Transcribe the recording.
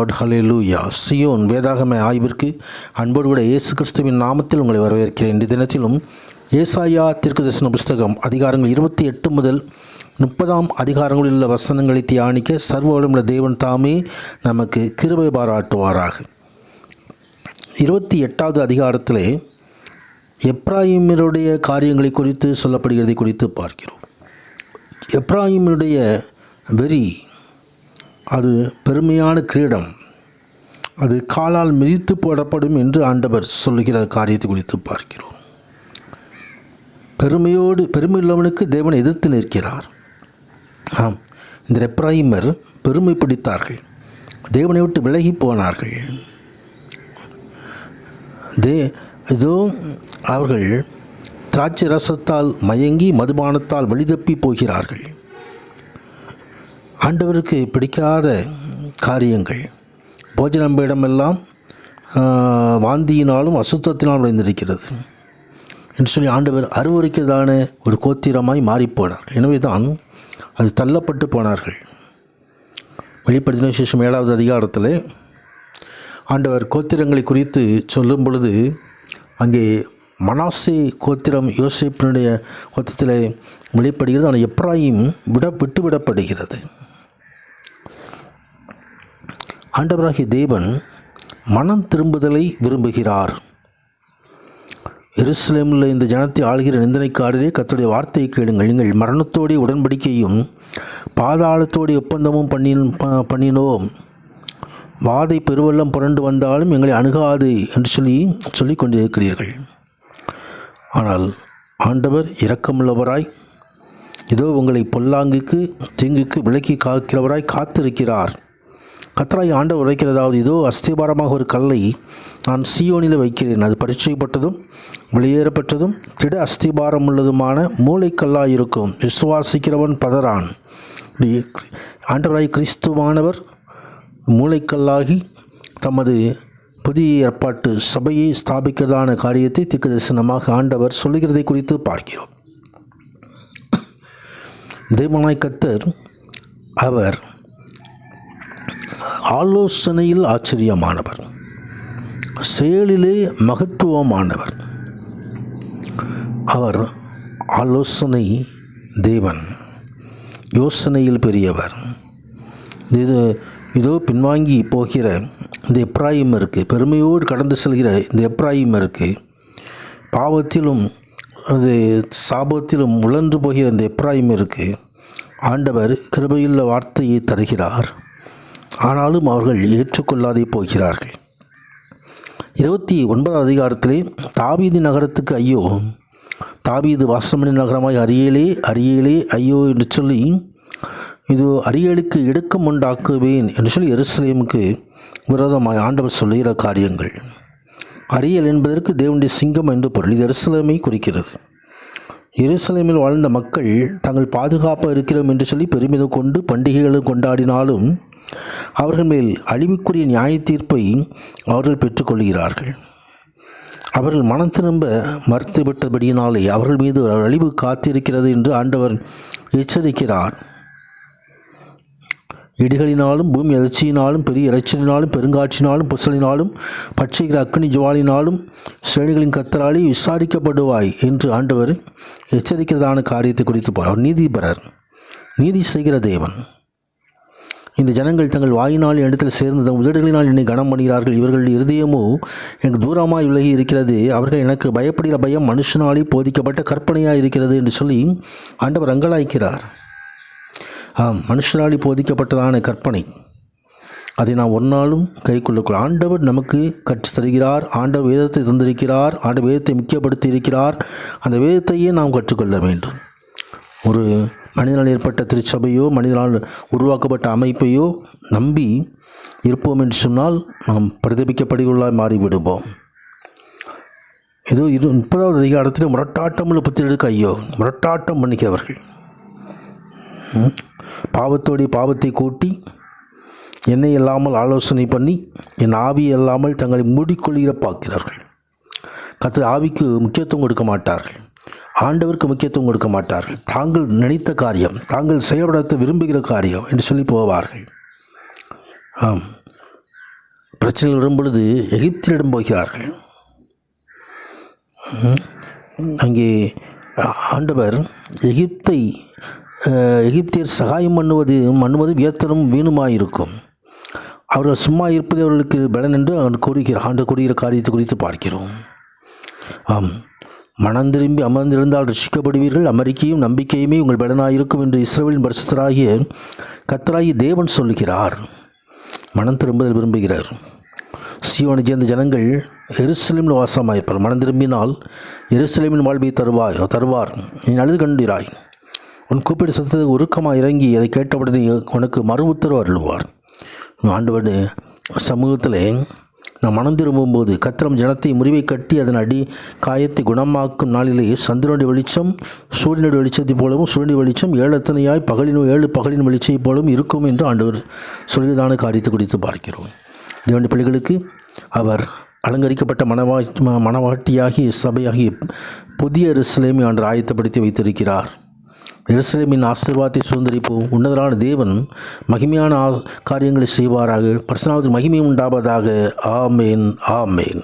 Lord. ஹல்லேலூயா. Zion வேதாகம ஆய்விற்கு அன்போடு கூட இயேசு கிறிஸ்துவின் நாமத்தில் உங்களை வரவேற்கிறேன். இந்த தினத்திலும் ஏசாயா தீர்க்கதரிசன புஸ்தகம் அதிகாரங்கள் 28 முதல் 30 அதிகாரங்களில் உள்ள வசனங்களை தியானிக்க சர்வ வல்லமையுள்ள தேவன் தாமே நமக்கு கிருபை பாராட்டுவாராக. 28வது அதிகாரத்திலே எப்ராயிமருடைய காரியங்களை குறித்து சொல்லப்படுகிறதை குறித்து பார்க்கிறோம். எப்ராயிமருடைய வெறி, அது பெருமையான கிரீடம், அது காலால் மிதித்து போடப்படும் என்று ஆண்டவர் சொல்லுகிற காரியத்தை குறித்து பார்க்கிறோம். பெருமையுள்ளவனுக்கு தேவனை எதிர்த்து நிற்கிறார். ஆம், இந்த எப்ராயிமர் பெருமை பிடித்தார்கள், தேவனை விட்டு விலகி போனார்கள். இதோ அவர்கள் திராட்சை ரசத்தால் மயங்கி மதுபானத்தால் வழிதப்பி போகிறார்கள். ஆண்டவருக்கு பிடிக்காத காரியங்கள், போஜனம்பிடமெல்லாம் வாந்தியினாலும் அசுத்தத்தினாலும் விளைந்திருக்கிறது என்று சொல்லி ஆண்டவர் அருவருக்கிறதான ஒரு கோத்திரமாய் மாறிப்போனார்கள். எனவே தான் அது தள்ளப்பட்டு போனார்கள். வெளிப்படுத்தின விசேஷம் 7வது அதிகாரத்தில் ஆண்டவர் கோத்திரங்களை குறித்து சொல்லும் பொழுது அங்கே மனாசே கோத்திரம் யோசேப்பினுடைய கோத்திரத்தில் வெளிப்படுகிறது. ஆனால் எப்ராயிம் விட்டுவிடப்படுகிறது. ஆண்டவராகிய தேவன் மனம் திரும்புதலை விரும்புகிறார். எருசலேமில் இந்த ஜனத்தை ஆளுகிற நிந்தனைக்காரரே, கர்த்தருடைய வார்த்தையை கேளுங்கள். நீங்கள் மரணத்தோடைய உடன்படிக்கையும் பாதாளத்தோடைய ஒப்பந்தமும் பண்ணினோம். வாதை பெருவெள்ளம் புரண்டு வந்தாலும் எங்களை அணுகாது என்று சொல்லிக் கொண்டிருக்கிறீர்கள். ஆனால் ஆண்டவர் இரக்கமுள்ளவராய், இதோ உங்களை பொல்லாங்குக்கு தீங்குக்கு விலக்கி காக்கிறவராய் காத்திருக்கிறார். கர்த்தராய் ஆண்டவர் உரைக்கிறதாவது, இதோ அஸ்திபாரமாக ஒரு கல்லை நான் சீயோனில் வைக்கிறேன். அது பரீட்சைப்பட்டதும் வெளியேறப்பட்டதும் திட அஸ்திபாரம் உள்ளதுமான மூளைக்கல்லாய் இருக்கும். விசுவாசிக்கிறவன் பதறான். ஆண்டவராய் கிறிஸ்துவானவர் மூளைக்கல்லாகி தமது புதிய ஏற்பாட்டு சபையை ஸ்தாபிக்கிறதான காரியத்தை தீர்க்கதரிசனமாக ஆண்டவர் சொல்லுகிறதை குறித்து பார்க்கிறோம். தேவனாய் கர்த்தர் அவர் ஆலோசனையில் ஆச்சரியமானவர், செயலிலே மகத்துவமானவர். அவர் ஆலோசனை தேவன், யோசனையில் பெரியவர். இதோ பின்வாங்கி போகிற இந்த எப்ராயிமருக்கு, பெருமையோடு கடந்து செல்கிற இந்த எப்ராயிமருக்கு, பாவத்திலும் அது சாபத்திலும் உழன்று போகிற இந்த எப்ராயிமருக்கு ஆண்டவர் கிருபையுள்ள வார்த்தையை தருகிறார். ஆனாலும் அவர்கள் ஏற்றுக்கொள்ளாதே போகிறார்கள். 29வது அதிகாரத்திலே தாவீது நகரத்துக்கு ஐயோ, தாவீது வாசமணி நகரமாய் அரியேலே அரியேலே ஐயோ என்று சொல்லி, இது அரியலுக்கு இடுக்கம் உண்டாக்குவேன் என்று சொல்லி எருசலேமுக்கு விரோதமாய் ஆண்டவர் சொல்லுகிற காரியங்கள். அரியல் என்பதற்கு தேவனுடைய சிங்கம் என்று பொருள். இது எருசலேமை குறிக்கிறது. எருசலேமில் வாழ்ந்த மக்கள் தங்கள் பாதுகாப்பாக இருக்கிறோம் என்று சொல்லி பெருமிதம் கொண்டு பண்டிகைகளை கொண்டாடினாலும் அவர்கள் மேல் அழிவுக்குரிய நியாய தீர்ப்பை அவர்கள் பெற்றுக்கொள்கிறார்கள். அவர்கள் மனம் திரும்ப மறுத்துவிட்டபடியினாலே அவர்கள் மீது ஒரு அழிவு காத்திருக்கிறது என்று ஆண்டவர் எச்சரிக்கிறார். இடிகளினாலும் பூமி அதிர்ச்சியினாலும் பெரிய இறைச்சலினாலும் பெருங்காற்றினாலும் புசலினாலும் பட்சிக்கிற அக்னி ஜுவாலினாலும் சேனைகளின் கர்த்தராலே விசாரிக்கப்படுவாய் என்று ஆண்டவர் எச்சரிக்கிறதான காரியத்தை குறித்து அவர் நீதிபரர், நீதி செய்கிற தேவன். இந்த ஜனங்கள் தங்கள் வாயினால் இடத்தில் சேர்ந்த உதடுகளினால் என்னை கனம் பண்ணுகிறார்கள். இவர்கள் இருதயமோ எனக்கு தூரமாய் விலகி இருக்கிறது. அவர்கள் எனக்கு பயப்படுகிற பயம் மனுஷனாலே போதிக்கப்பட்ட கற்பனையாக இருக்கிறது என்று சொல்லி ஆண்டவர் அங்கலாய்க்கிறார். ஆம், மனுஷனாலே போதிக்கப்பட்டதான கற்பனை, அதை நாம் ஒரு நாளும் கைக்கொள்ளக்கூடாது. ஆண்டவர் நமக்கு கற்று தருகிறார். ஆண்டவர் வேதத்தை தந்திருக்கிறார். ஆண்டவர் வேதத்தை முக்கியப்படுத்தி இருக்கிறார். அந்த வேதத்தையே நாம் கற்றுக்கொள்ள வேண்டும். ஒரு மனிதனால் ஏற்பட்ட திருச்சபையோ மனிதனால் உருவாக்கப்பட்ட அமைப்பையோ நம்பி இருப்போம் என்று சொன்னால் நாம் பிரதிபிக்கப்படுகளாய் மாறிவிடுவோம். இது 30வது அதிகாரத்தில் முரட்டாட்டமுள்ள புத்திரருக்கு ஐயோ, முரட்டாட்டம் பண்ணிக்கிறவர்கள், பாவத்தோடைய பாவத்தை கூட்டி என்னை இல்லாமல் ஆலோசனை பண்ணி என் ஆவி இல்லாமல் தங்களை மூடிக்கொள்கிற பார்க்கிறார்கள். கர்த்தர் ஆவிக்கு முக்கியத்துவம் கொடுக்க மாட்டார்கள். ஆண்டவருக்கு முக்கியத்துவம் கொடுக்க மாட்டார்கள். தாங்கள் நினைத்த காரியம், தாங்கள் செயல்படுத்த விரும்புகிற காரியம் என்று சொல்லி போவார்கள். ஆம், பிரச்சனைகள் வரும் பொழுது எகிப்திலிடம் போகிறார்கள். அங்கே ஆண்டவர் எகிப்தியர் சகாயம் பண்ணுவது வியர்த்தலும் வீணுமாயிருக்கும். அவர்கள் சும்மா இருப்பது அவர்களுக்கு பலன் என்று ஆண்டு கூறுகிற காரியத்தை குறித்து பார்க்கிறோம். ஆம், மனம் திரும்பி அமர்ந்திருந்தால் ரட்சிக்கப்படுவீர்கள், அமெரிக்கையும் நம்பிக்கையுமே உங்கள் பலனாயிருக்கும் என்று இஸ்ரவேலின் பரிசுத்தராகிய கர்த்தராகிய தேவன் சொல்லுகிறார். மனம் திரும்புதல் விரும்புகிறார். சீயோனை சேர்ந்த ஜனங்கள் எருசலேமில் வாசமாயிருப்பார். மனம் திரும்பினால் எருசலேமின் வாழ்வை தருவார். நீ அழுது கண்டிராய். உன் கூப்பிடு சத்தத்துக்கு உருக்கமாக இறங்கி அதை கேட்டவுடனே உனக்கு மறு உத்தரவு அருள்வார். ஆண்டவர் சமூகத்தில் நான் மனம் திரும்பும்போது கர்த்தர் ஜனத்தை முறிவை கட்டி அதன் காயத்தை குணமாக்கும் நாளிலே சந்திரனுடைய வெளிச்சம் சூரியனுடைய வெளிச்சத்தை போலவும் சூரியனுடைய வெளிச்சம் 7 பகலின் வெளிச்சத்தை போலவும் இருக்கும் என்று ஆண்டவர் சொல்வதான காரியத்தை குறித்து பார்க்கிறோம். தேவனுடைய பிள்ளைகளுக்கு அவர் அலங்கரிக்கப்பட்ட மனவாட்டியாகிய சபையாகிய புதிய எருசலேமை ஆண்டவர் ஆயத்தப்படுத்தி வைத்திருக்கிறார். எருசலேமின் ஆசீர்வாதத்தை சுதந்திரிப்போம். உன்னதரான தேவன் மகிமையான காரியங்களை செய்வாராக. பரிசுத்தமானவருக்கு மகிமை உண்டாவதாக. ஆமேன், ஆமேன்.